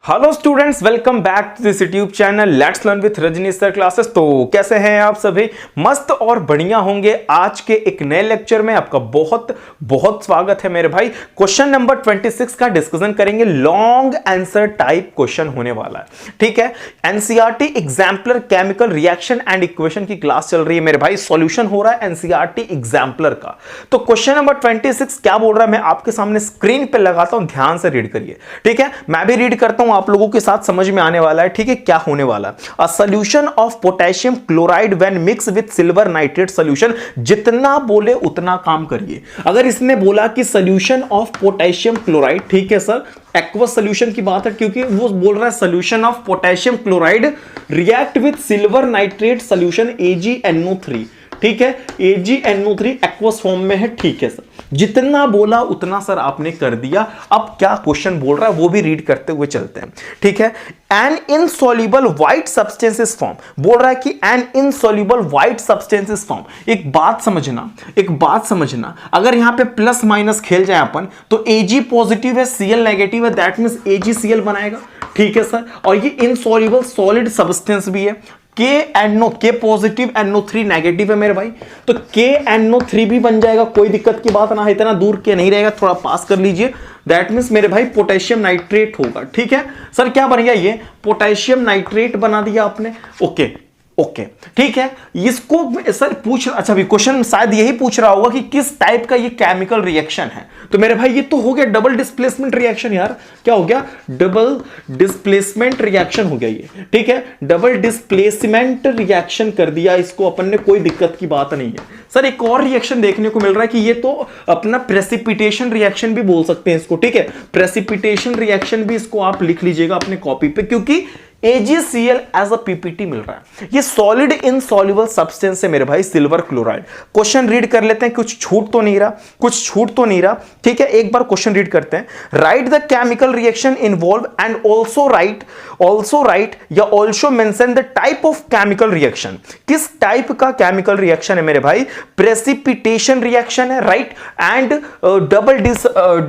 Hello students, welcome back to this YouTube channel let's learn with Rajneesh sir classes. तो कैसे हैं आप सभी? मस्त और बढ़िया होंगे। आज के एक नए लेक्चर में आपका बहुत बहुत स्वागत है मेरे भाई। क्वेश्चन नंबर 26 का डिस्कशन करेंगे। लॉन्ग आंसर टाइप क्वेश्चन होने वाला है, ठीक है। NCERT exemplar chemical reaction and equation की क्लास चल रही है मेरे भाई। सॉल्यूशन हो रहा है एनसीईआरटी एग्जाम्पलर का। तो क्वेश्चन नंबर 26 क्या बोल रहा है मैं आपके सामने स्क्रीन पे लगाता हूं, ध्यान से रीड करिए, ठीक है। मैं भी रीड करता हूं, आप लोगों के साथ समझ में आने वाला है, ठीक है। क्या होने वाला? A solution of potassium chloride when mix with silver nitrate solution. जितना बोले उतना काम करिए। अगर इसने बोला कि सॉल्यूशन ऑफ पोटेशियम क्लोराइड, ठीक है सर, एक्वस सॉल्यूशन की बात है, क्योंकि वो बोल रहा है solution of potassium chloride react with silver nitrate solution AgNO3, ठीक है। AgNO3 एक्वस फॉर्म में है, ठीक है सर। जितना बोला उतना सर आपने कर दिया। अब क्या क्वेश्चन बोल रहा है वो भी रीड करते हुए चलते हैं, ठीक है। An insoluble white substances form बोल रहा है कि an insoluble white substances form. एक बात समझना, अगर यहां पे प्लस माइनस खेल जाए अपन तो Ag पॉजिटिव है, Cl नेगेटिव है, दैट मींस AgCl बनाएगा, ठीक है सर। और ये इनसॉल्युबल सॉलिड सब्सटेंस भी है। के पॉजिटिव NO3 नेगेटिव है मेरे भाई, तो KNO3 भी बन जाएगा, कोई दिक्कत की बात ना है। इतना दूर के नहीं रहेगा, थोड़ा पास कर लीजिए। दैट मींस मेरे भाई पोटेशियम नाइट्रेट होगा, ठीक है सर। क्या बन गया? ये पोटेशियम नाइट्रेट बना दिया आपने। ओके, ठीक है। इसको सर पूछ, अच्छा भी क्वेश्चन शायद यही पूछ रहा होगा कि किस टाइप का ये केमिकल रिएक्शन है। तो मेरे भाई ये तो हो गया डबल डिस्प्लेसमेंट रिएक्शन यार। क्या हो गया? डबल डिस्प्लेसमेंट रिएक्शन हो गया ये, ठीक है। डबल डिस्प्लेसमेंट रिएक्शन कर दिया इसको अपन ने, कोई दिक्कत की बात नहीं है सर। एक और रिएक्शन देखने को मिल रहा है कि ये तो अपना प्रेसिपिटेशन रिएक्शन भी बोल सकते हैं इसको, ठीक है। प्रेसिपिटेशन रिएक्शन भी इसको आप लिख लीजिएगा अपने कॉपी पे, क्योंकि AgCl एज अ पीपीटी मिल रहा है। ये सॉलिड इनसॉल्युबल सब्सटेंस है मेरे भाई, सिल्वर क्लोराइड। क्वेश्चन रीड कर लेते हैं, कुछ छूट तो नहीं रहा, ठीक है। एक बार क्वेश्चन रीड करते हैं। Write the chemical reaction involve and also write या also mention the type of chemical reaction. किस टाइप का केमिकल रिएक्शन है मेरे भाई? प्रेसिपिटेशन रिएक्शन है, right. And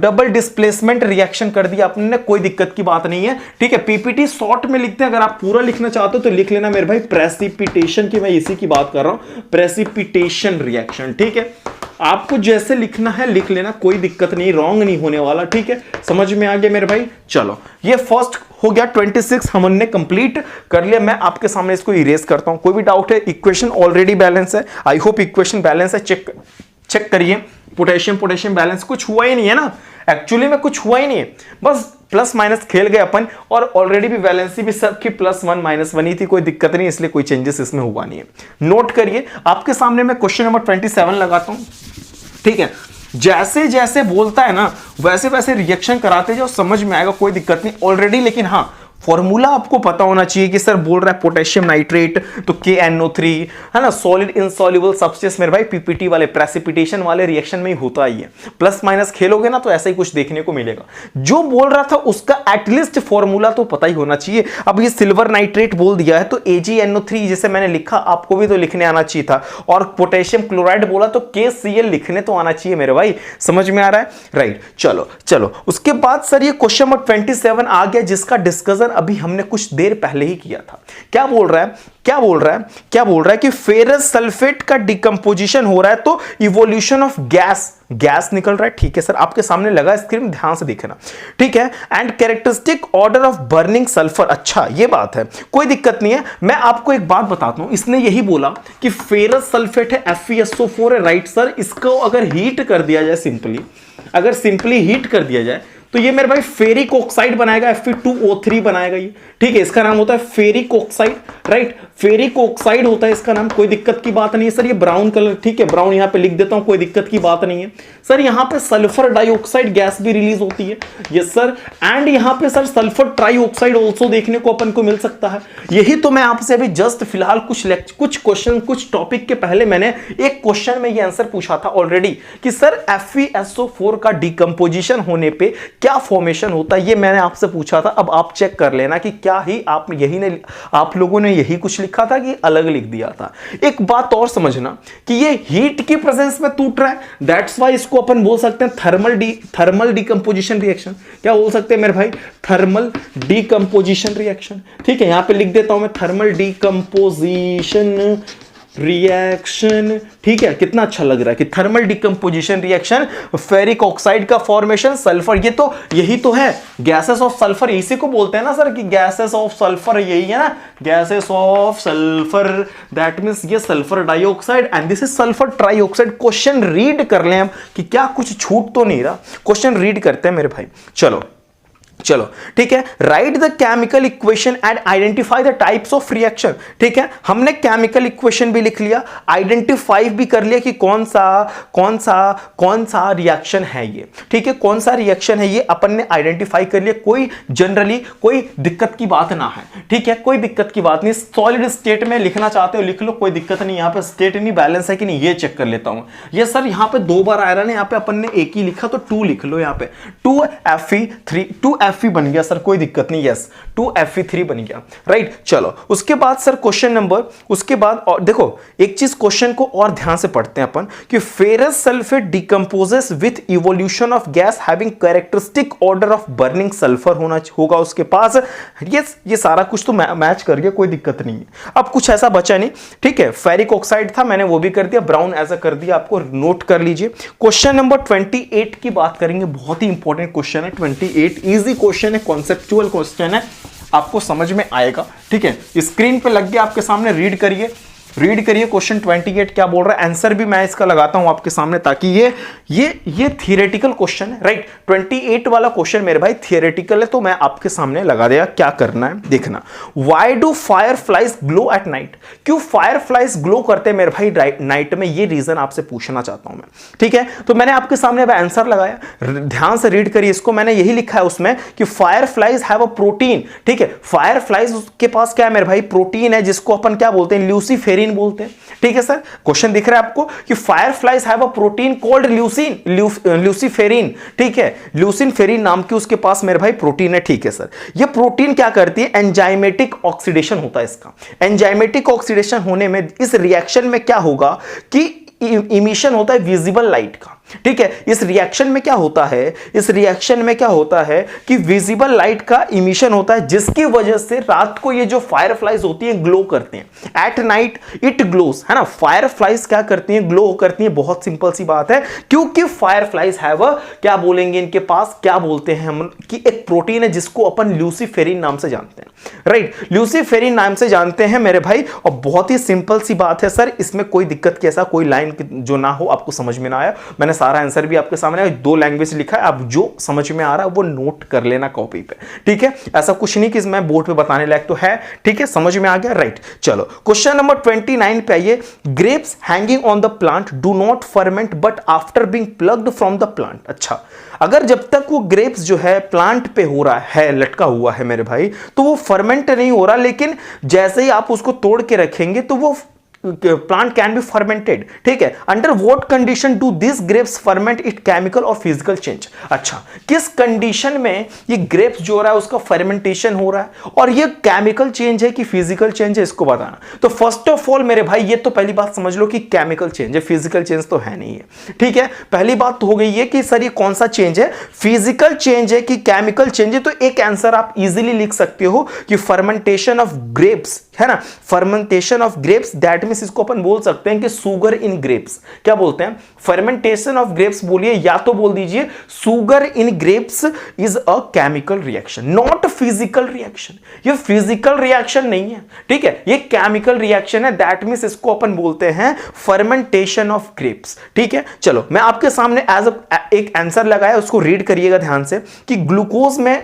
double displacement reaction कर दिया आपने, कोई दिक्कत की बात नहीं है, ठीक है। पीपीटी शॉर्ट में लिखते हैं, अगर आप पूरा लिखना चाहते हो तो लिख लेना मेरे भाई। प्रेसिपिटेशन की, मैं इसी की बात कर रहा हूं, प्रेसिपिटेशन रिएक्शन, ठीक है। आपको जैसे लिखना है लिख लेना, कोई दिक्कत नहीं, रॉन्ग नहीं होने वाला, ठीक है। समझ में आ गया मेरे भाई? चलो, ये फर्स्ट हो गया 26 हमने कंप्लीट कर लिया। मैं आपके सामने इसको इरेज करता हूं। कोई भी डाउट है? इक्वेशन ऑलरेडी बैलेंस है, आई होप इक्वेशन बैलेंस है। चेक करिए। पोटेशियम बैलेंस कुछ हुआ ही नहीं है ना, एक्चुअली में कुछ हुआ ही नहीं है, बस प्लस माइनस खेल गए अपन। और ऑलरेडी भी वैलेंसी भी सबकी +1 -1 ही थी, कोई दिक्कत नहीं, इसलिए कोई चेंजेस इसमें हुआ नहीं है। नोट करिए, आपके सामने मैं क्वेश्चन नंबर 27 लगाता हूं, ठीक है। जैसे जैसे बोलता है ना वैसे वैसे रिएक्शन कराते जाओ, समझ में आएगा, कोई दिक्कत नहीं ऑलरेडी। लेकिन हाँ, फॉर्मूला आपको पता होना चाहिए कि सर बोल रहा है पोटेशियम नाइट्रेट तो KNO3 है ना, सॉलिड इनसॉल्युबल सब्सटेंस मेरे भाई पीपीटी वाले प्रेसिपिटेशन वाले रिएक्शन में ही होता ही है। प्लस माइनस खेलोगे ना तो ऐसा ही कुछ देखने को मिलेगा। जो बोल रहा था उसका एटलीस्ट फॉर्मूला तो पता ही होना चाहिए। अब ये सिल्वर नाइट्रेट बोल दिया है तो AgNO3 जैसे मैंने लिखा, आपको भी तो लिखने आना चाहिए था। और पोटेशियम क्लोराइड बोला तो KCl लिखने तो आना चाहिए मेरे भाई, समझ में आ रहा है? राइट, चलो उसके बाद सर ये क्वेश्चन नंबर 27 आ गया, जिसका डिस्कशन अभी हमने कुछ देर पहले ही किया था। क्या बोल रहा है कि फेरस सल्फेट का डिकम्पोजिशन हो रहा है तो इवोल्यूशन ऑफ गैस निकल रहा है, ठीक है सर। आपके सामने लगा स्क्रीन, ध्यान से देखना, ठीक है। And characteristic order of burning sulphur, अच्छा ये बात है, कोई दिक्कत नहीं है। मैं आपको एक बात बताता हूं, इसने यही बोला कि फेरस सल्फेट है, FeSO4 है, राइट सर। इसको अगर हीट कर दिया जाए, सिंपली हीट कर दिया जाए तो ये मेरे भाई फेरिक ऑक्साइड बनाएगा, Fe2O3 बनाएगा ये, ठीक है। इसका नाम होता है ferric oxide, right. Ferric oxide होता है इसका नाम, कोई दिक्कत की बात नहीं है सर। ये ब्राउन कलर, ठीक है, ब्राउन यहां पे लिख देता हूं, कोई दिक्कत की बात नहीं है सर। यहां पे सल्फर डाइऑक्साइड गैस भी रिलीज होती है, यस सर। एंड यहां पे सर सल्फर ट्राइऑक्साइड ऑल्सो देखने को अपन को मिल सकता है। यही तो मैं आपसे अभी जस्ट फिलहाल कुछ क्वेश्चन कुछ टॉपिक के पहले मैंने एक क्वेश्चन में ये आंसर पूछा था ऑलरेडी कि सर FeSO4 का डिकम्पोजिशन होने पे क्या फॉर्मेशन होता है, ये मैंने आपसे पूछा था। अब आप चेक कर लेना कि क्या ही आप लोगों ने यही कुछ लिखा था कि अलग लिख दिया था। एक बात और समझना कि ये हीट की प्रेजेंस में टूट रहा है, दैट्स वाई इसको अपन बोल सकते हैं थर्मल डिकम्पोजिशन रिएक्शन। क्या बोल सकते हैं मेरे भाई? Thermal decomposition reaction. ठीक है, यहां पे लिख देता हूं मैं थर्मल डिकम्पोजिशन रिएक्शन। ठीक है, कितना अच्छा लग रहा है कि thermal decomposition reaction, ferric oxide का फॉर्मेशन, सल्फर, यही तो है गैसेस ऑफ सल्फर। इसी को बोलते हैं ना सर कि गैसेस ऑफ सल्फर, यही है ना gases of sulphur, that means ये sulphur dioxide and this is sulphur trioxide. Question read कर लें हम कि क्या कुछ छूट तो नहीं रहा। क्वेश्चन रीड करते हैं मेरे भाई। चलो ठीक है, right the chemical equation and identify the types of reaction. ठीक है, हमने केमिकल इक्वेशन भी लिख लिया, आइडेंटिफाई भी कर लिया कि कौन सा रिएक्शन है ये। ठीक है, कौन सा रिएक्शन है ये अपन ने आइडेंटिफाई कर लिया। कोई दिक्कत की बात ना है। ठीक है, कोई दिक्कत की बात नहीं। सॉलिड स्टेट में लिखना चाहते हो लिख लो, कोई दिक्कत नहीं। यहां पे स्टेट नहीं बैलेंस है कि नहीं ये चेक कर लेता हूं। ये सर यहां पे 2 बार आयरन है, यहां पे अपन ने एक ही लिखा तो 2 लिख लो। यहां पे 2Fe बन गया सर, कोई दिक्कत नहीं। यस, 2Fe3 बन गया, राइट। चलो उसके बाद सर क्वेश्चन नंबर, उसके बाद और देखो एक चीज, क्वेश्चन को और ध्यान से पढ़ते हैं अपन कि ferrous sulphate decomposes with evolution of gas having characteristic order of burning sulphur होगा उसके पास। ये सारा कुछ तो मैच कर गया, कोई दिक्कत नहीं है। अब कुछ ऐसा बचा नहीं। ठीक है, फेरिक ऑक्साइड था, मैंने वो भी कर दिया, ब्राउन ऐसा कर दिया, आपको नोट कर लीजिए। क्वेश्चन नंबर 28 की बात करेंगे, बहुत ही इंपॉर्टेंट क्वेश्चन है 28। इजी क्वेश्चन है, कॉन्सेप्चुअल क्वेश्चन है, आपको समझ में आएगा। ठीक है, स्क्रीन पे लग गया आपके सामने, रीड करिए क्वेश्चन 28 क्या बोल रहा है। आंसर भी मैं इसका लगाता हूं आपके सामने ताकि ये थियोरेटिकल क्वेश्चन है, राइट। 28 वाला क्वेश्चन मेरे भाई थियोरेटिकल है, तो मैं आपके सामने लगा दिया। क्या करना है देखना। Why do fire flies glow at night? क्यों फायर फ्लाइज ग्लो करते हैं मेरे भाई नाइट में? ये रीजन आपसे पूछना चाहता हूं मैं। ठीक है, तो मैंने आपके सामने आंसर लगाया, ध्यान से रीड करिए इसको। मैंने यही लिखा है उसमें कि fire flies have a protein. ठीक है, फायर फ्लाइज के पास क्या है मेरे भाई? प्रोटीन है, जिसको अपन क्या बोलते हैं? ल्यूसीफेरिन बोलते हैं। ठीक है सर, क्वेश्चन दिख रहा है आपको कि fire flies have a protein called ल्यूसीफेरिन। ठीक है, ल्यूसीफेरिन नाम की उसके पास मेरे भाई प्रोटीन है। ठीक है सर, ये प्रोटीन क्या करती है? एंजाइमेटिक ऑक्सीडेशन होता है इसका। एंजाइमेटिक ऑक्सीडेशन होने में इस रिएक्शन में क्या होगा कि इमिशन होता है विजिबल लाइट का। ठीक है, इस रिएक्शन में क्या होता है कि विजिबल लाइट का इमिशन होता है, जिसकी वजह से रात को ये जो फायर फ्लाइज होती हैं ग्लो करते हैं। एट नाइट इट ग्लोज, है ना। फायर फ्लाइज क्या करती हैं? ग्लो करती हैं। बहुत सिंपल सी बात है, क्योंकि फायर फ्लाइज हैव क्या बोलेंगे इनके पास, क्या बोलते हैं हम कि एक प्रोटीन है जिसको अपन ल्यूसीफेरिन नाम से जानते हैं, राइट। ल्यूसीफेरिन नाम से जानते हैं मेरे भाई। और बहुत ही सिंपल सी बात है सर, इसमें कोई दिक्कत की ऐसा कोई लाइन जो ना हो आपको समझ में ना आया। मैंने सारा आंसर भी आपके सामने 2 लैंग्वेज लिखा है, आप जो समझ में आ रहा है वो नोट कर लेना कॉपी पे। ठीक है, ऐसा कुछ नहीं कि मैं बोर्ड पे बताने लायक तो है। ठीक है, समझ में आ गया, राइट। चलो क्वेश्चन नंबर 29 पे आइए। Grapes hanging on the plant do not ferment but after being plugged from the plant. अच्छा, अगर जब तक वो ग्रेप्स जो है प्लांट पे हो रहा है, लटका हुआ है मेरे भाई, तो वो फर्मेंट नहीं हो रहा, लेकिन जैसे ही आप उसको तोड़ के रखेंगे तो वो प्लांट कैन बी फर्मेंटेड। ठीक है, under what condition do this grapes ferment? It chemical और फिजिकल चेंज। अच्छा, किस कंडीशन में ये ग्रेप्स जो हो रहा है उसका फर्मेंटेशन हो रहा है, और ये केमिकल चेंज है कि फिजिकल चेंज है, इसको बताना। तो फर्स्ट ऑफ ऑल मेरे भाई ये तो पहली बात समझ लो कि केमिकल चेंज है, फिजिकल चेंज तो है नहीं है। ठीक है, पहली बात तो हो गई है कि सर ये कौन सा चेंज है, फिजिकल चेंज है कि केमिकल चेंज है। तो एक आंसर आप इजीली लिख सकते हो कि फर्मेंटेशन ऑफ ग्रेप्स, है ना। Fermentation of grapes, that means इसको अपन बोल सकते हैं कि सुगर इन ग्रेप्स। क्या बोलते हैं? फर्मेंटेशन ऑफ ग्रेप्स बोलिए, या तो बोल दीजिए sugar in grapes is a chemical reaction, not physical reaction. ये फिजिकल रिएक्शन नहीं है, ठीक है, ये केमिकल रिएक्शन है। दैट मींस इसको अपन बोलते हैं फर्मेंटेशन ऑफ ग्रेप्स। ठीक है, चलो मैं आपके सामने एक आंसर लगाया, उसको रीड करिएगा ध्यान से कि ग्लूकोज में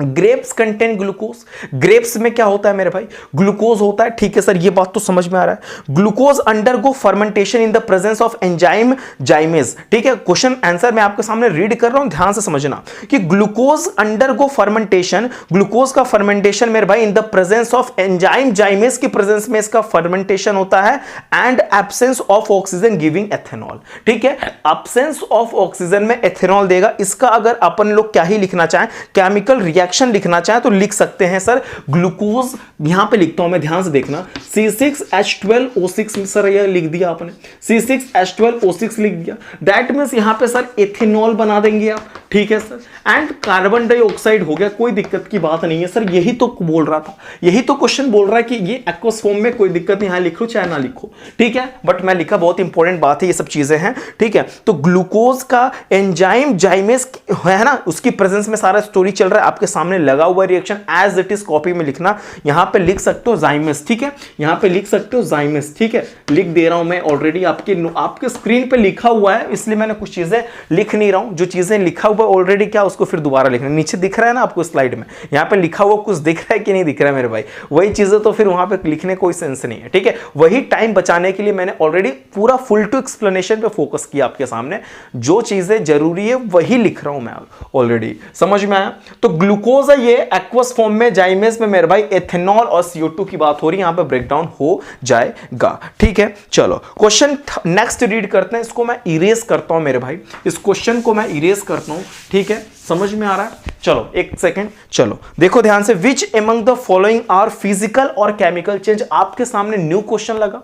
ग्रेप्स कंटेन ग्लूकोज। ग्रेप्स में क्या होता है मेरे भाई, ग्लूकोज होता है, ठीक है सर, ये बात तो समझ में आ रहा है। Glucose undergo fermentation in the presence of enzyme जाइमेज, ठीक है। क्वेश्चन आंसर मैं आपके सामने रीड कर रहा हूं, ध्यान से समझना कि ग्लूकोज अंडरगो फर्मेंटेशन, ग्लूकोज का फर्मेंटेशन मेरे भाई in the presence of enzyme जाइमेज की प्रेजेंस में इसका फर्मेंटेशन होता है, and absence of oxygen giving ethanol, ठीक है। एब्सेंस ऑफ ऑक्सीजन में एथेनॉल देगा। इसका अगर अपन लोग क्या ही लिखना चाहें, केमिकल रिएक्शन लिखना चाहे तो लिख सकते हैं सर, ग्लूकोज यहां पे लिखता हूं मैं, ध्यान से देखना, C6H12O6 सर ये लिख दिया आपने, C6H12O6 लिख दिया, दैट मींस यहां पे सर एथेनॉल बना देंगे आप, ठीक है सर, एंड कार्बन डाइऑक्साइड हो गया, कोई दिक्कत की बात नहीं है सर, यही तो बोल रहा था, यही तो क्वेश्चन बोल रहा है कि ये एक्वस फॉर्म में कोई दिक्कत नहीं, यहां लिखो चाहे ना लिखो, ठीक है, बट मैं लिखा, बहुत इंपॉर्टेंट बात है, ये सब चीजें हैं, ठीक है। तो ग्लूकोज का एंजाइम जाइमेज है ना, उसकी प्रेजेंस में सारा स्टोरी चल रहा है, आपके सामने लगा हुआ reaction as it is copy में लिखना, यहां पे लिख सकते हो जाइमेज, ठीक है, यहां पे लिख सकते हो जाइमेज, ठीक है, लिख दे रहा हूं मैं ऑलरेडी, आपके स्क्रीन पे लिखा हुआ है, इसलिए मैंने कुछ चीजें लिख नहीं रहा हूं, जो चीजें लिखा हुआ ऑलरेडी क्या उसको फिर दोबारा लिखना, नीचे दिख रहा है ना आपको स्लाइड में, यहां पे लिखा हुआ कुछ दिख रहा है कि नहीं दिख रहा है मेरे भाई, वही चीजें तो फिर वहां पे लिखने कोई सेंस नहीं है, ठीक है। वही टाइम बचाने के लिए मैंने ऑलरेडी पूरा फुल टू एक्सप्लेनेशन पे फोकस किया आपके सामने, जो चीजें जरूरी है वही लिख रहा हूं मैं ऑलरेडी, समझ में आया। तो ग्लूकोज है ये एक्वस फॉर्म में, जाइमेज में मेरे भाई एथेनॉल और CO2 की बात हो रही है, यहां पे ब्रेकडाउन हो जाएगा, ठीक है। चलो क्वेश्चन नेक्स्ट रीड करते हैं, इसको मैं इरेज करता हूं मेरे भाई, इस क्वेश्चन को मैं इरेज करता हूं, ठीक है, समझ में आ रहा है। चलो एक सेकंड, चलो देखो ध्यान से, which among the following are physical और केमिकल चेंज, आपके सामने न्यू क्वेश्चन लगा,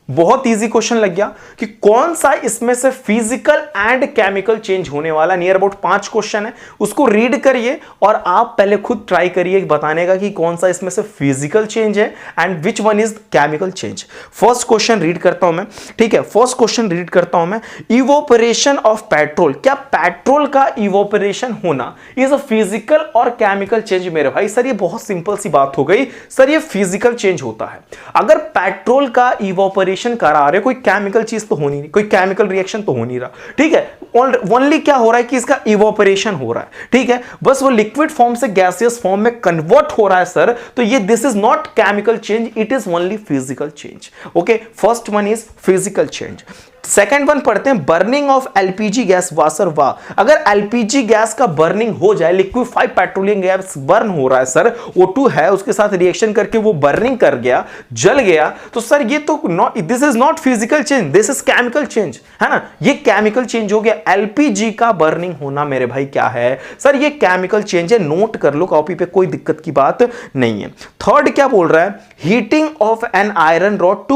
बहुत इजी क्वेश्चन लग गया कि कौन सा इसमें से फिजिकल एंड केमिकल चेंज होने वाला, नियर अबाउट 5 क्वेश्चन है, उसको रीड करिए और आप पहले खुद ट्राई करिए बताने का कि कौन सा इसमें से फिजिकल चेंज है and which one is chemical change. First question read करता हूं मैं, ठीक है, फर्स्ट क्वेश्चन रीड करता हूं मैं, इवोपरेशन ऑफ पेट्रोल, क्या पेट्रोल का इवोपरेशन होना इज अ फिजिकल और केमिकल चेंज मेरे भाई। सर ये बहुत सिंपल सी बात हो गई, सर ये फिजिकल चेंज होता है, अगर पेट्रोल का इवोपरेशन करा रहे, कोई केमिकल चीज तो होनी नहीं, कोई केमिकल रिएक्शन तो हो नहीं रहा, ठीक है, ओनली क्या हो रहा है कि इसका इवोपरेशन हो रहा है, ठीक है, बस वो लिक्विड फॉर्म से गैसियस फॉर्म में कन्वर्ट हो रहा है सर, तो ये this is not chemical change, it is only physical change, okay, first one is physical change. Second one पढ़ते हैं, बर्निंग ऑफ एलपीजी गैस वासर वाह, अगर एलपीजी गैस का बर्निंग हो जाए, लिक्विफाइड पेट्रोलियम गैस बर्न हो रहा है सर, O2 है, उसके साथ रिएक्शन करके वो बर्निंग कर गया, जल गया, तो सर ये तो not, this is not physical change, this is chemical change, है ना, ये केमिकल चेंज हो गया। एलपीजी का बर्निंग होना मेरे भाई क्या है सर, ये केमिकल चेंज है, नोट कर लो कॉपी पे, कोई दिक्कत की बात नहीं है। थर्ड क्या बोल रहा है, heating of an iron rod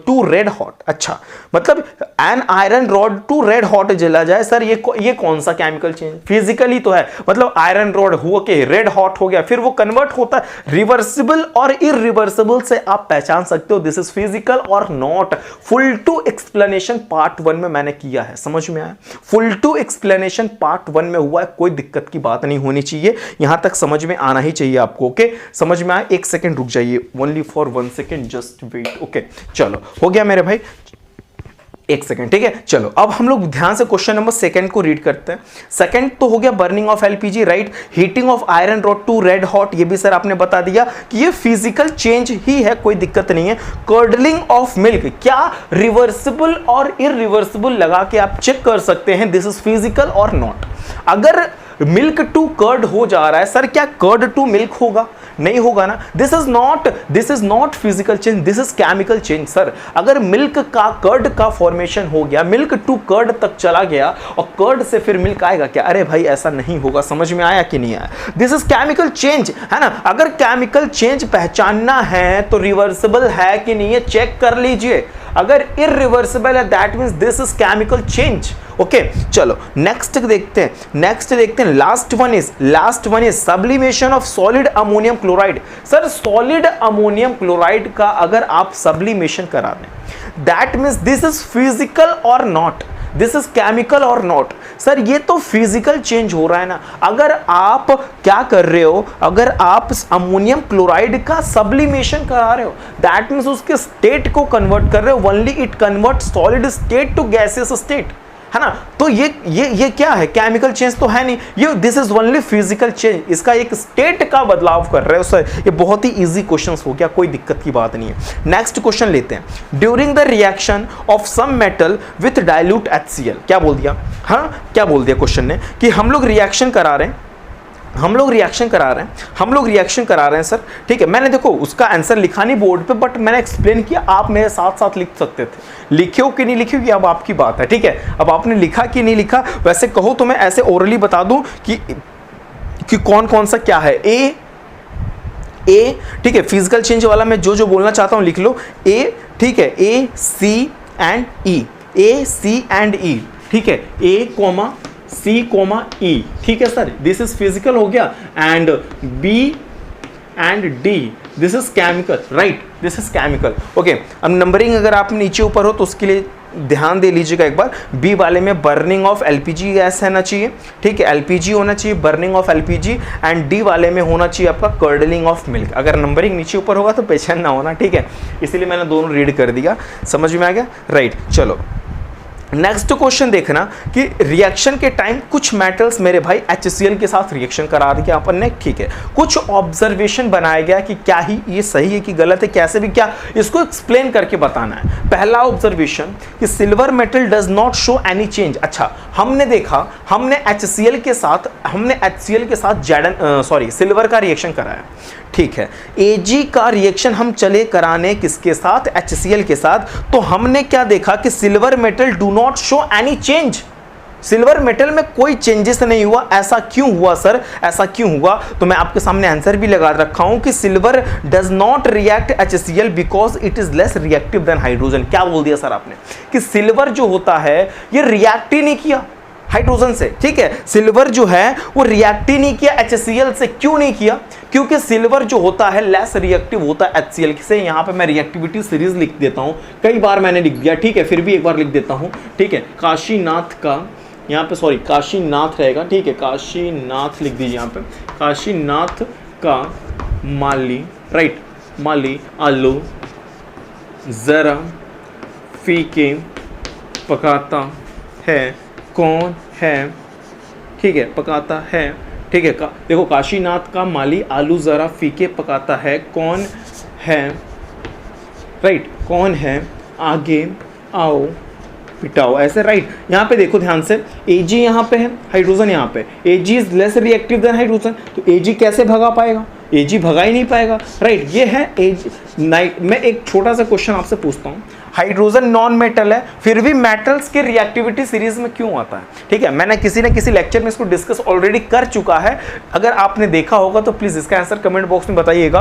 to red hot, अच्छा मतलब an iron rod to red hot जला जाए, सर ये कौन सा केमिकल चेंज, फिजिकली तो है, मतलब आयरन रॉड हुआ के रेड हॉट हो गया, फिर वो कन्वर्ट होता है, रिवर्सिबल और इरिवर्सिबल से आप पहचान सकते हो दिस इज फिजिकल और not. Full to explanation part 1 में मैंने किया है, समझ में आया, फुल टू एक्सप्लेनेशन पार्ट 1 में हुआ है, कोई दिक्कत की बात नहीं होनी चाहिए, यहां तक समझ में आना ही चाहिए आपको, ओके, समझ में आया। एक सेकंड रुक जाइए, only for 1 second, just wait, okay, चलो हो गया मेरे भाई, एक सेकंड, ठीक है। चलो अब हम लोग ध्यान से क्वेश्चन नंबर सेकंड को रीड करते हैं। सेकंड तो हो गया burning of LPG, right, heating of iron rod to red hot, ये भी सर आपने बता दिया कि ये फिजिकल चेंज ही है, कोई दिक्कत नहीं है। कर्डलिंग ऑफ मिल्क, क्या रिवर्सिबल और इरिवर्सिबल लगा के आप चेक कर सकते हैं, दिस इज फिजिकल और नॉट। अगर मिल्क टू कर्ड हो जा रहा है सर, क्या कर्ड टू मिल्क होगा, नहीं होगा ना, this is not physical change, this is chemical change sir. अगर मिल्क का कर्ड का फॉर्मेशन हो गया, मिल्क टू कर्ड तक चला गया और कर्ड से फिर मिल्क आएगा क्या, अरे भाई ऐसा नहीं होगा, समझ में आया कि नहीं आया, दिस इज केमिकल चेंज, है ना। अगर केमिकल चेंज पहचानना है तो रिवर्सिबल है कि नहीं है चेक कर लीजिए, अगर इरिवर्सिबल है that means this is chemical change, okay. चलो नेक्स्ट देखते हैं, last one is sublimation of solid ammonium chloride. Sir solid ammonium chloride का अगर आप सब्लिमेशन करा दें that means this is physical और नॉट, दिस इज केमिकल और नॉट। सर ये तो फिजिकल चेंज हो रहा है ना, अगर आप क्या कर रहे हो, अगर आप अमोनियम क्लोराइड का सब्लिमेशन करा रहे हो दैट मींस उसके स्टेट को कन्वर्ट कर रहे हो, only it convert solid state to gaseous state, है ना। तो ये क्या है, केमिकल चेंज तो है नहीं, ये this is only physical change, इसका एक स्टेट का बदलाव कर रहे हो सर। ये बहुत ही इजी क्वेश्चन हो गया, कोई दिक्कत की बात नहीं है। नेक्स्ट क्वेश्चन लेते हैं। During the reaction of some metal with dilute HCl, क्या बोल दिया, हाँ क्या बोल दिया क्वेश्चन ने कि हम लोग रिएक्शन करा रहे हैं, हम लोग रिएक्शन करा रहे हैं सर, ठीक है। मैंने देखो उसका आंसर लिखा नहीं बोर्ड पे, बट मैंने एक्सप्लेन किया, आप मेरे साथ साथ लिख सकते थे। लिखे हो कि नहीं लिखे हो ये अब आपकी बात है, ठीक है। अब आपने लिखा कि नहीं लिखा, वैसे कहो तो मैं ऐसे ओरली बता दूं कि कौन कौन सा क्या है। ए, ठीक है, फिजिकल चेंज वाला मैं जो जो बोलना चाहता हूं लिख लो। ए, ठीक है, A, C and E, A, C and E, ठीक है, A, C, E, ठीक है सर, दिस इज फिजिकल हो गया। And B and D, this is chemical, right, this is chemical. Okay, अब नंबरिंग अगर आप नीचे ऊपर हो तो उसके लिए ध्यान दे लीजिएगा एक बार। बी वाले में बर्निंग ऑफ LPG गैस होना चाहिए, ठीक है, LPG होना चाहिए, burning of LPG। And D वाले में होना चाहिए आपका कर्डलिंग ऑफ मिल्क। अगर नंबरिंग नीचे ऊपर होगा तो पहचान ना होना, ठीक है, इसीलिए मैंने दोनों रीड कर दिया, समझ में आ गया, राइट। चलो नेक्स्ट क्वेश्चन देखना कि रिएक्शन के टाइम कुछ मेटल्स मेरे भाई HCl के साथ रिएक्शन करा दिया अपन ने, ठीक है। कुछ ऑब्जर्वेशन बनाया गया कि क्या ही ये सही है कि गलत है, कैसे भी क्या इसको एक्सप्लेन करके बताना है। पहला ऑब्जर्वेशन कि silver metal does not show any change. अच्छा, हमने देखा, हमने HCl के साथ सिल्वर का रिएक्शन कराया, ठीक है। Ag का रिएक्शन हम चले कराने किसके साथ, HCl के साथ, तो हमने क्या देखा कि silver metal do not show any change, silver metal में कोई चेंजेस नहीं हुआ। ऐसा क्यों हुआ सर, ऐसा क्यों हुआ, तो मैं आपके सामने आंसर भी लगा रखा हूं कि silver does not react HCl because it is less reactive than hydrogen. क्या बोल दिया सर आपने कि सिल्वर जो होता है ये रिएक्ट ही नहीं किया हाइड्रोजन से, ठीक है, सिल्वर जो है वो रिएक्ट ही नहीं किया HCl से। क्यों नहीं किया, क्योंकि सिल्वर जो होता है लेस रिएक्टिव होता है HCl से। यहां पे मैं रिएक्टिविटी सीरीज लिख देता हूं, कई बार मैंने लिख दिया, ठीक है, फिर भी एक बार लिख देता हूं, ठीक है। काशीनाथ का यहाँ पे काशीनाथ रहेगा, ठीक है, काशीनाथ लिख दीजिए यहाँ पे, काशीनाथ का माली, राइट, माली आलू जरा फीके पकाता है, कौन है, ठीक है, पकाता है, ठीक है। देखो काशीनाथ का माली आलू जरा फीके पकाता है, कौन है, राइट, कौन है, आगे आओ पिटाओ, ऐसे, राइट। यहाँ पे देखो ध्यान से, Ag यहाँ पे है, हाइड्रोजन यहाँ पे, Ag is less reactive than hydrogen, तो Ag कैसे भगा पाएगा, Ag भगा ही नहीं पाएगा, राइट। ये है Ag। मैं एक छोटा सा क्वेश्चन आपसे पूछता हूँ, हाइड्रोजन नॉन मेटल है, फिर भी मेटल्स के रिएक्टिविटी सीरीज में क्यों आता है, ठीक है। मैंने किसी न किसी लेक्चर में इसको डिस्कस ऑलरेडी कर चुका है, अगर आपने देखा होगा तो प्लीज इसका आंसर कमेंट बॉक्स में बताइएगा।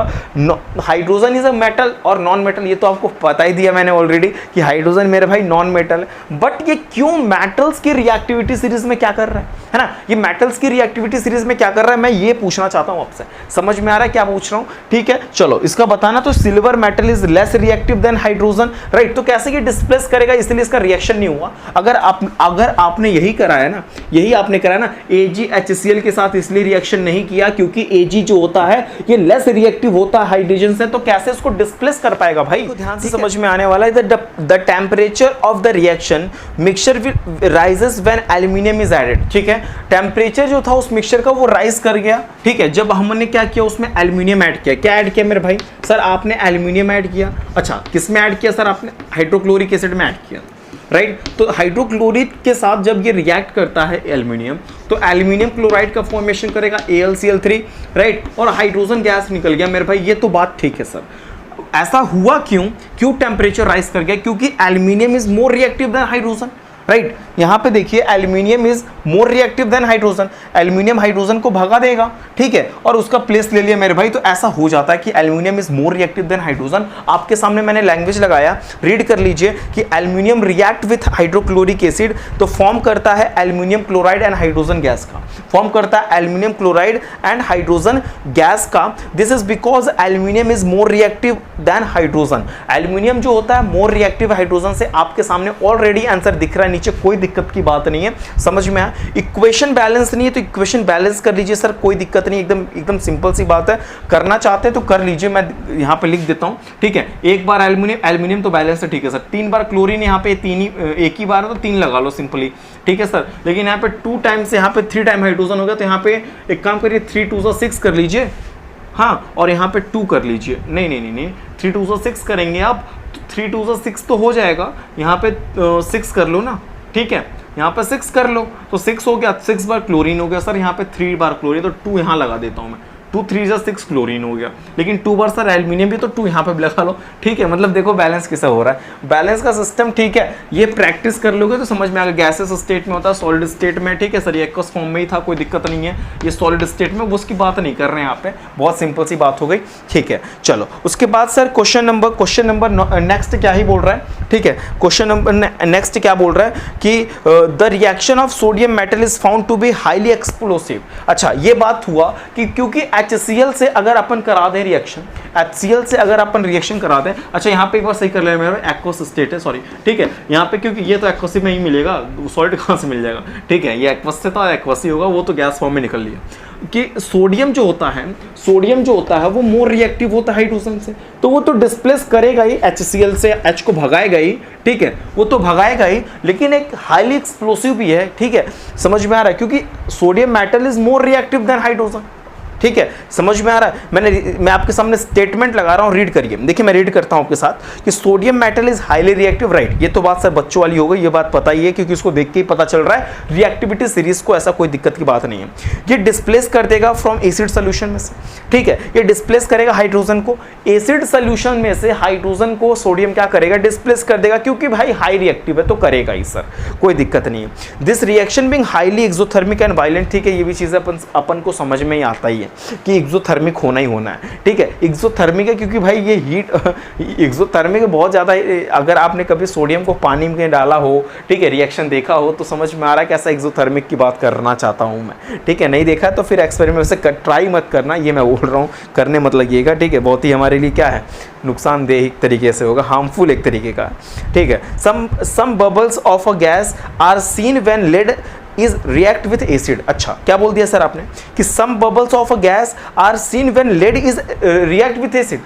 हाइड्रोजन इज अ मेटल और नॉन मेटल, ये तो आपको पता ही दिया मैंने ऑलरेडी कि हाइड्रोजन मेरे भाई नॉन मेटल है, बट ये क्यों मेटल्स की रिएक्टिविटी सीरीज में क्या कर रहा है ना, ये मेटल्स की रिएक्टिविटी सीरीज में क्या कर रहा है, मैं ये पूछना चाहता हूं आपसे। समझ में आ रहा है क्या पूछ रहा हूं, ठीक है। चलो इसका बताना, तो silver metal is less reactive than hydrogen, right. तो कैसे ये डिस्प्लेस करेगा, इसलिए इसका रिएक्शन नहीं हुआ। अगर आपने यही कराया ना, यही आपने कराया ना, Ag HCl के साथ इसलिए रिएक्शन नहीं किया क्योंकि Ag जो होता है ये लेस रिएक्टिव होता है हाइड्रोजन से, तो कैसे इसको डिस्प्लेस कर पाएगा भाई, तो ध्यान से समझ में आने वाला है। The temperature of the reaction mixture rises when aluminium is added, ठीक है। टेम्परेचर जो था उस मिक्सचर का वो राइज कर गया, ठीक है, जब हमने क्या किया, उसमें एल्यूमिनियम ऐड किया। क्या ऐड किया मेरे भाई, सर आपने एल्यूमिनियम ऐड किया। अच्छा, किस में ऐड किया सर आपने, हाइड्रोक्लोरिक एसिड में ऐड किया, राइट। तो हाइड्रोक्लोरिक के साथ जब ये रिएक्ट करता है एल्यूमिनियम, तो एल्यूमिनियम क्लोराइड का फॉर्मेशन करेगा AlCl3, राइट, और हाइड्रोजन गैस निकल गया मेरे भाई। ये तो बात ठीक है सर, ऐसा हुआ क्यों टेम्परेचर राइज कर गया, क्योंकि aluminium is more reactive than hydrogen, right. यहां पे देखिए aluminium is more reactive than hydrogen, aluminium hydrogen को भगा देगा, ठीक है, और उसका प्लेस ले लिया मेरे भाई। तो ऐसा हो जाता है कि aluminium is more reactive than hydrogen. आपके सामने मैंने लैंग्वेज लगाया, रीड कर लीजिए कि aluminium react with hydrochloric acid, तो फॉर्म करता है aluminium chloride and hydrogen gas का, फॉर्म करता है aluminium chloride and hydrogen gas का। This is because aluminium is more reactive than hydrogen. Aluminium जो होता है मोर रिएक्टिव हाइड्रोजन से, आपके सामने ऑलरेडी आंसर दिख रहा है नीचे, कोई दिक्कत की बात नहीं है, समझ में आया। इक्वेशन बैलेंस नहीं है तो इक्वेशन बैलेंस कर लीजिए सर, कोई दिक्कत नहीं, एकदम एकदम सिंपल सी बात है, करना चाहते हैं तो कर लीजिए, मैं यहाँ पे लिख देता हूँ, ठीक है। एक बार एल्यूमिनियम तो बैलेंस है, ठीक है सर। 3 बार क्लोरीन, यहाँ पे तीन ही, एक ही बार है तो 3 लगा लो सिंपली, ठीक है सर। लेकिन यहाँ पे 2 टाइम्स, यहाँ पे 3 टाइम हाइड्रोजन हो गया, तो यहाँ पे एक काम करिए 3 2 6 कर लीजिए, हाँ, और यहाँ पे 2 कर लीजिए, नहीं 3 2 6 करेंगे आप, 3 2 6 तो हो जाएगा, यहाँ पे 6 कर लो ना, ठीक है, यहाँ पे 6 कर लो तो 6 हो गया, 6 बार क्लोरीन हो गया सर, यहाँ पे 3 बार क्लोरीन, तो 2 यहाँ लगा देता हूँ मैं, 2 3 6 क्लोरीन हो गया। लेकिन 2 बार सर एल्यूमिनियम भी, तो 2 यहाँ पे भी लगा लो, ठीक है। मतलब देखो बैलेंस कैसा हो रहा है, बैलेंस का सिस्टम, ठीक है। ये प्रैक्टिस कर लोगे तो समझ में आएगा। गैसेस स्टेट में होता है, सॉलिड स्टेट में, ठीक है सर, ये एक्वस फॉर्म में ही था, कोई दिक्कत नहीं है। ये सॉलिड स्टेट में, वो उसकी बात नहीं कर रहे हैं यहाँ पे, बहुत सिंपल सी बात हो गई, ठीक है। चलो उसके बाद सर क्वेश्चन नंबर नेक्स्ट क्या ही बोल रहा है, ठीक है। क्वेश्चन नंबर नेक्स्ट क्या बोल रहा है कि the reaction of sodium metal is found to be highly explosive. अच्छा, ये बात हुआ कि क्योंकि HCl से अगर अपन करा दें रिएक्शन, HCl से अगर अपन रिएक्शन करा दें, अच्छा यहाँ पे एक बार सही कर ले, मेरा एक्वस स्टेट है, सॉरी, ठीक है। यहाँ पे क्योंकि ये तो एक्वस में ही मिलेगा, सॉलिड कहाँ से मिल जाएगा, ठीक है। ये एक्वस से तो एक्वस ही होगा, वो तो गैस फॉर्म में निकल लिया कि सोडियम जो होता है वो मोर रिएक्टिव होता है हाइड्रोजन से, तो वो तो डिस्प्लेस करेगा ही, HCl से H को भगाएगा ही, ठीक है, वो तो भगाएगा ही, लेकिन एक हाईली एक्सप्लोसिव भी है, ठीक है, समझ में आ रहा है, क्योंकि sodium metal is more reactive than hydrogen, ठीक है, समझ में आ रहा है। मैं आपके सामने स्टेटमेंट लगा रहा हूं, रीड करिए, देखिए मैं रीड करता हूं आपके साथ कि sodium metal is highly reactive, right. ये तो बात सर बच्चों वाली हो गई, ये बात पता ही है, क्योंकि इसको देख के ही पता चल रहा है रिएक्टिविटी सीरीज को, ऐसा कोई दिक्कत की बात नहीं है। ये डिस्प्लेस कर देगा फ्रॉम एसिड सोल्यूशन में से, ठीक है, ये डिस्प्लेस करेगा हाइड्रोजन को एसिड सोल्यूशन में से, हाइड्रोजन को सोडियम क्या करेगा, डिस्प्लेस कर देगा, क्योंकि भाई हाई रिएक्टिव है तो करेगा ही सर, कोई दिक्कत नहीं है। This reaction being highly exothermic and violent, ठीक है, ये भी चीजें अपन को समझ में ही आता ही है कि एक्सोथर्मिक होना ही होना है, ठीक है। एक्सोथर्मिक है क्योंकि भाई ये हीट एक्सोथर्मिक बहुत ज़्यादा, अगर आपने कभी सोडियम को पानी में डाला हो, ठीक है, रिएक्शन देखा हो, तो समझ में आ रहा है कैसा एक्सोथर्मिक की बात करना चाहता हूँ मैं, ठीक है। नहीं देखा तो फिर एक्सपेरिमेंट से ट्राई मत करना, ये मैं बोल रहा हूँ, करने मत लगिएगा, ठीक है, बहुत ही हमारे लिए क्या है, नुकसानदेह एक तरीके से होगा, हार्मफुल एक तरीके का, ठीक है। Some bubbles of a gas are seen when lead is react with acid. अच्छा, क्या बोल दिया सर आपने कि some bubbles of a gas are seen when lead is react with acid,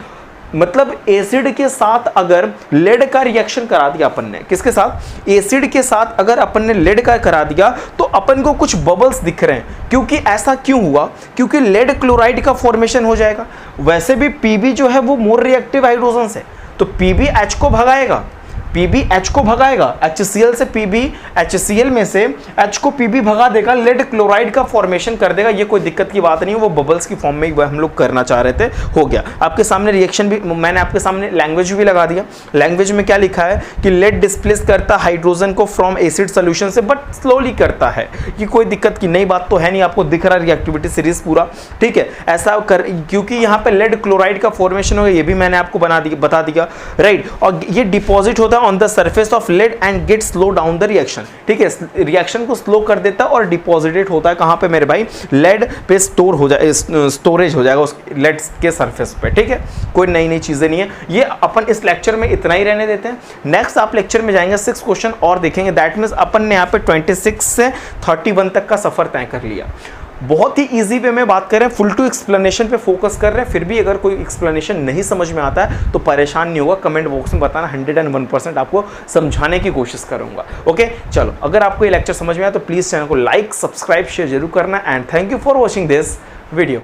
मतलब एसिड के साथ अगर लेड का रिएक्शन करा दिया अपन ने, किसके साथ, एसिड के साथ अगर अपन ने लेड का करा दिया, तो अपन को कुछ बबल्स दिख रहे हैं, क्योंकि ऐसा क्यों हुआ, क्योंकि लेड क्लोराइड का फॉर्मेशन हो जाएगा। वैसे भी Pb जो है वो मोर रिएक्टिव हाइड्रोजन से, तो Pb H को भगाएगा, Pb H को भगाएगा, HCl से Pb, HCl में से H को Pb भगा देगा, लेड क्लोराइड का फॉर्मेशन कर देगा, ये कोई दिक्कत की बात नहीं है, वो बबल्स की फॉर्म में हम लोग करना चाह रहे थे, हो गया। आपके सामने रिएक्शन भी, मैंने आपके सामने लैंग्वेज भी लगा दिया। लैंग्वेज में क्या लिखा है कि लेड डिस्प्लेस करता हाइड्रोजन को फ्रॉम एसिड सोल्यूशन से, बट स्लोली करता है, ये कोई दिक्कत की नई बात तो है नहीं, आपको दिख रहा है रिएक्टिविटी सीरीज पूरा, ठीक है। ऐसा कर, क्योंकि यहाँ पे लेड क्लोराइड का फॉर्मेशन होगा, ये भी मैंने आपको बता दिया, राइट। और ये डिपॉजिट होता है on the surface of lead and get slow down the reaction, ठीक है, रिएक्शन को स्लो कर देता है और डिपॉजिटेड होता है कहां पे मेरे भाई, लेड पे स्टोर हो जाए, स्टोरेज हो जाएगा उस लेड के सरफेस पे, ठीक है। कोई नई चीजें नहीं है, ये अपन इस लेक्चर में इतना ही रहने देते हैं। नेक्स्ट आप लेक्चर में जाएंगे 6 क्वेश्चन और देखेंगे, दैट मींस अपन ने यहाँ पे 26 से 31 तक का सफर तय कर लिया। बहुत ही इजी वे में बात कर रहे हैं, फुल टू एक्सप्लेनेशन पे फोकस कर रहे हैं, फिर भी अगर कोई एक्सप्लेनेशन नहीं समझ में आता है तो परेशान नहीं होगा, कमेंट बॉक्स में बताना, 101% आपको समझाने की कोशिश करूंगा। ओके, चलो, अगर आपको ये लेक्चर समझ में आया तो प्लीज़ चैनल को लाइक, सब्सक्राइब, शेयर जरूर करना, and thank you for watching this video.